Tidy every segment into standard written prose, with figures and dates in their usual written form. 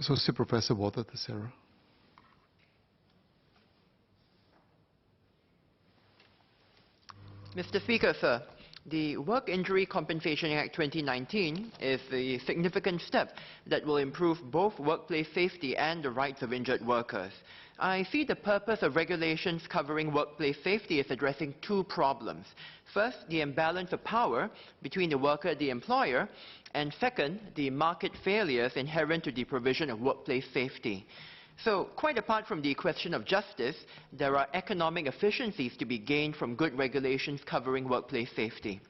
Associate Professor Walter Theseira. Mr. Speaker, sir, the Work Injury Compensation Act 2019 is a significant step that will improve both workplace safety and the rights of injured workers. I see the purpose of regulations covering workplace safety as addressing two problems. First, the imbalance of power between the worker and the employer, and second, the market failures inherent to the provision of workplace safety. So, quite apart from the question of justice, there are economic efficiencies to be gained from good regulations covering workplace safety.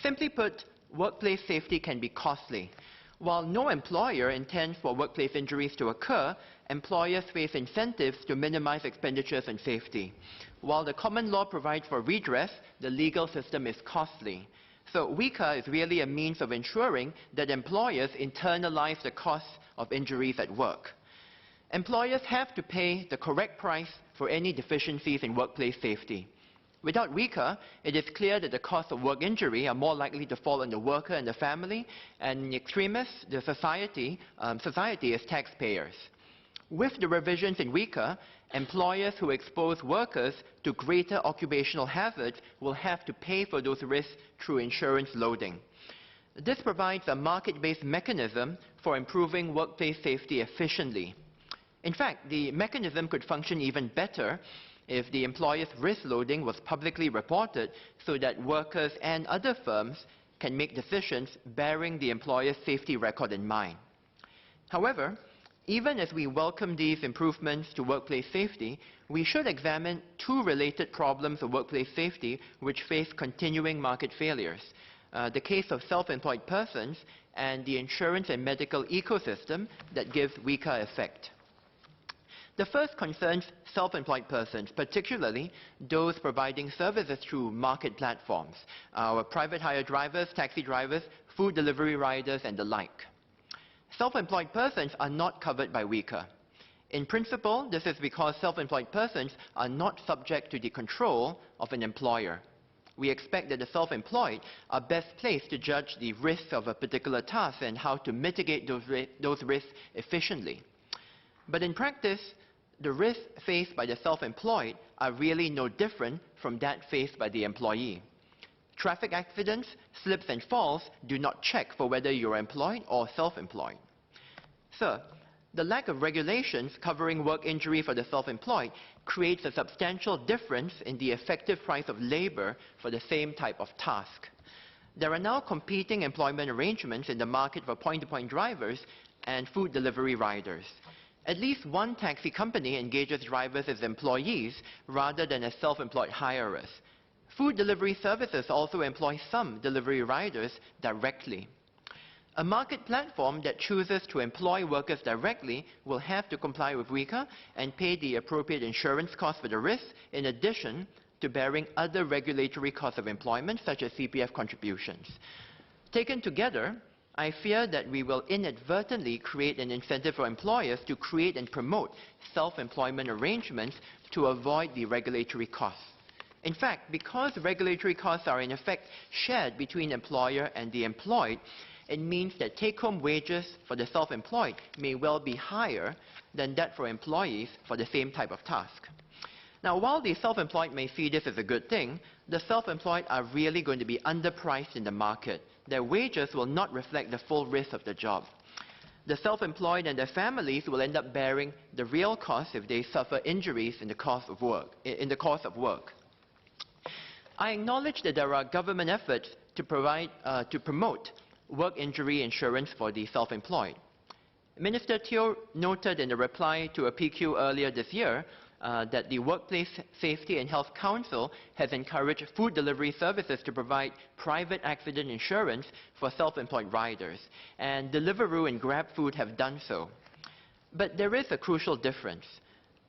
Simply put, workplace safety can be costly. While no employer intends for workplace injuries to occur, employers face incentives to minimize expenditures on safety. While the common law provides for redress, the legal system is costly. So WICA is really a means of ensuring that employers internalize the costs of injuries at work. Employers have to pay the correct price for any deficiencies in workplace safety. Without WICA, it is clear that the costs of work injury are more likely to fall on the worker and the family, and in extremis, the society as taxpayers. With the revisions in WICA, employers who expose workers to greater occupational hazards will have to pay for those risks through insurance loading. This provides a market-based mechanism for improving workplace safety efficiently. In fact, the mechanism could function even better if the employer's risk loading was publicly reported so that workers and other firms can make decisions bearing the employer's safety record in mind. However, even as we welcome these improvements to workplace safety, we should examine two related problems of workplace safety which face continuing market failures: the case of self-employed persons and the insurance and medical ecosystem that gives WICA effect. The first concerns self-employed persons, particularly those providing services through market platforms, our private hire drivers, taxi drivers, food delivery riders, and the like. Self-employed persons are not covered by WICA. In principle, this is because self-employed persons are not subject to the control of an employer. We expect that the self-employed are best placed to judge the risks of a particular task and how to mitigate those risks efficiently. But in practice, the risks faced by the self-employed are really no different from that faced by the employee. Traffic accidents, slips and falls do not check for whether you are employed or self-employed. Sir, the lack of regulations covering work injury for the self-employed creates a substantial difference in the effective price of labor for the same type of task. There are now competing employment arrangements in the market for point-to-point drivers and food delivery riders. At least one taxi company engages drivers as employees rather than as self-employed hirers. Food delivery services also employ some delivery riders directly. A market platform that chooses to employ workers directly will have to comply with WICA and pay the appropriate insurance costs for the risk, in addition to bearing other regulatory costs of employment, such as CPF contributions. Taken together, I fear that we will inadvertently create an incentive for employers to create and promote self-employment arrangements to avoid the regulatory costs. In fact, because regulatory costs are in effect shared between the employer and the employed, it means that take-home wages for the self-employed may well be higher than that for employees for the same type of task. Now, while the self-employed may see this as a good thing, the self-employed are really going to be underpriced in the market. Their wages will not reflect the full risk of the job. The self-employed and their families will end up bearing the real cost if they suffer injuries in the course of work. I acknowledge that there are government efforts to promote work injury insurance for the self-employed. Minister Teo noted in a reply to a PQ earlier this year that the Workplace Safety and Health Council has encouraged food delivery services to provide private accident insurance for self-employed riders, and Deliveroo and GrabFood have done so. But there is a crucial difference.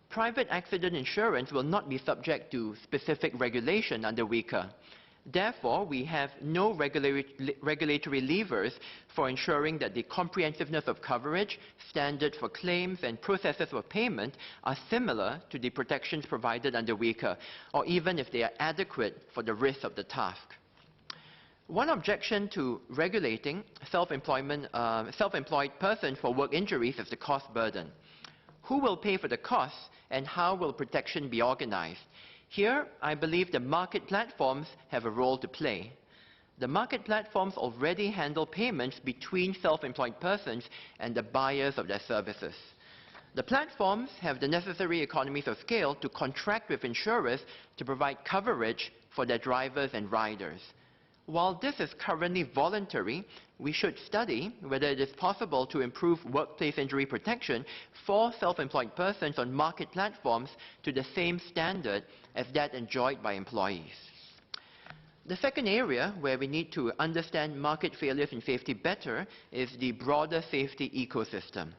Private accident insurance will not be subject to specific regulation under WICA. Therefore, we have no regulatory levers for ensuring that the comprehensiveness of coverage, standards for claims, and processes for payment are similar to the protections provided under WICA, or even if they are adequate for the risk of the task. One objection to regulating self-employed persons for work injuries is the cost burden. Who will pay for the costs and how will protection be organized? Here, I believe the market platforms have a role to play. The market platforms already handle payments between self-employed persons and the buyers of their services. The platforms have the necessary economies of scale to contract with insurers to provide coverage for their drivers and riders. While this is currently voluntary, we should study whether it is possible to improve workplace injury protection for self-employed persons on market platforms to the same standard as that enjoyed by employees. The second area where we need to understand market failures in safety better is the broader safety ecosystem.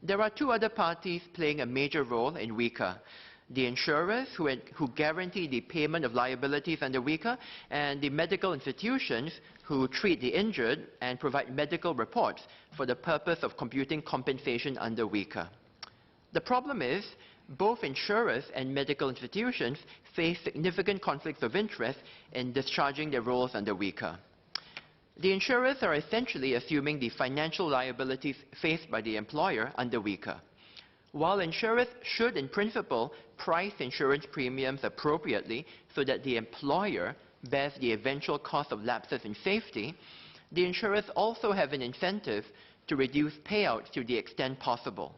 There are two other parties playing a major role in WICA: the insurers who guarantee the payment of liabilities under WICA, and the medical institutions who treat the injured and provide medical reports for the purpose of computing compensation under WICA. The problem is, both insurers and medical institutions face significant conflicts of interest in discharging their roles under WICA. The insurers are essentially assuming the financial liabilities faced by the employer under WICA. While insurers should, in principle, price insurance premiums appropriately so that the employer bears the eventual cost of lapses in safety, the insurers also have an incentive to reduce payouts to the extent possible.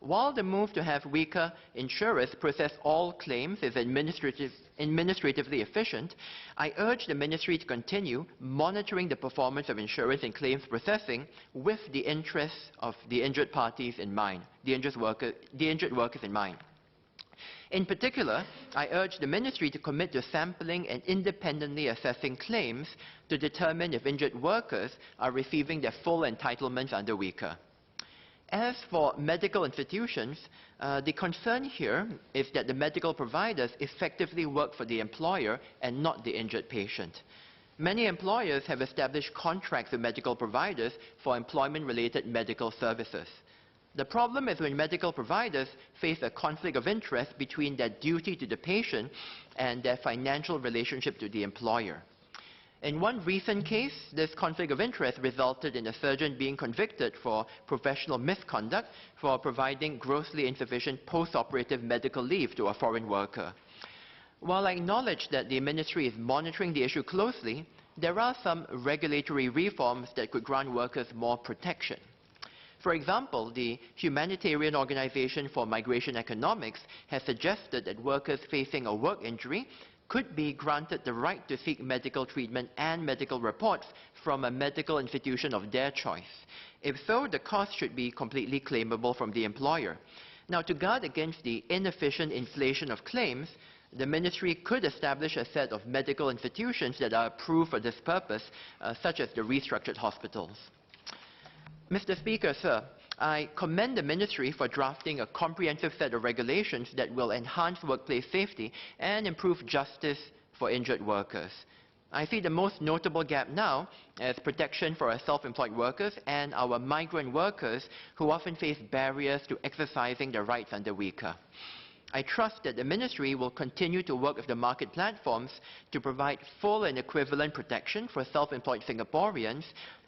While the move to have WICA insurers process all claims is administratively efficient, I urge the Ministry to continue monitoring the performance of insurers in claims processing with the interests of the injured parties in mind, the injured workers in mind. In particular, I urge the Ministry to commit to sampling and independently assessing claims to determine if injured workers are receiving their full entitlements under WICA. As for medical institutions, the concern here is that the medical providers effectively work for the employer and not the injured patient. Many employers have established contracts with medical providers for employment-related medical services. The problem is when medical providers face a conflict of interest between their duty to the patient and their financial relationship to the employer. In one recent case, this conflict of interest resulted in a surgeon being convicted for professional misconduct for providing grossly insufficient post-operative medical leave to a foreign worker. While I acknowledge that the Ministry is monitoring the issue closely, there are some regulatory reforms that could grant workers more protection. For example, the Humanitarian Organization for Migration Economics has suggested that workers facing a work injury could be granted the right to seek medical treatment and medical reports from a medical institution of their choice. If so, the cost should be completely claimable from the employer. Now, to guard against the inefficient inflation of claims, the Ministry could establish a set of medical institutions that are approved for this purpose, such as the restructured hospitals. Mr. Speaker, sir, I commend the Ministry for drafting a comprehensive set of regulations that will enhance workplace safety and improve justice for injured workers. I see the most notable gap now as protection for our self-employed workers and our migrant workers who often face barriers to exercising their rights under WICA. I trust that the Ministry will continue to work with the market platforms to provide full and equivalent protection for self-employed Singaporeans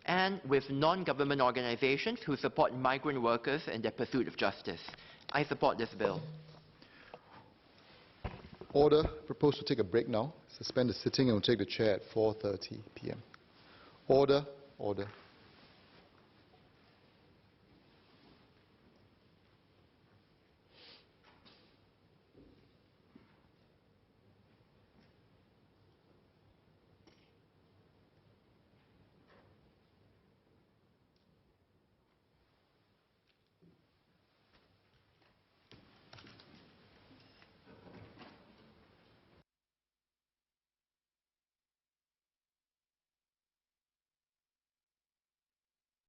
and with non-government organizations who support migrant workers in their pursuit of justice. I support this bill. Order. Propose to take a break now. Suspend the sitting and we'll take the chair at 4:30 p.m. Order. Order.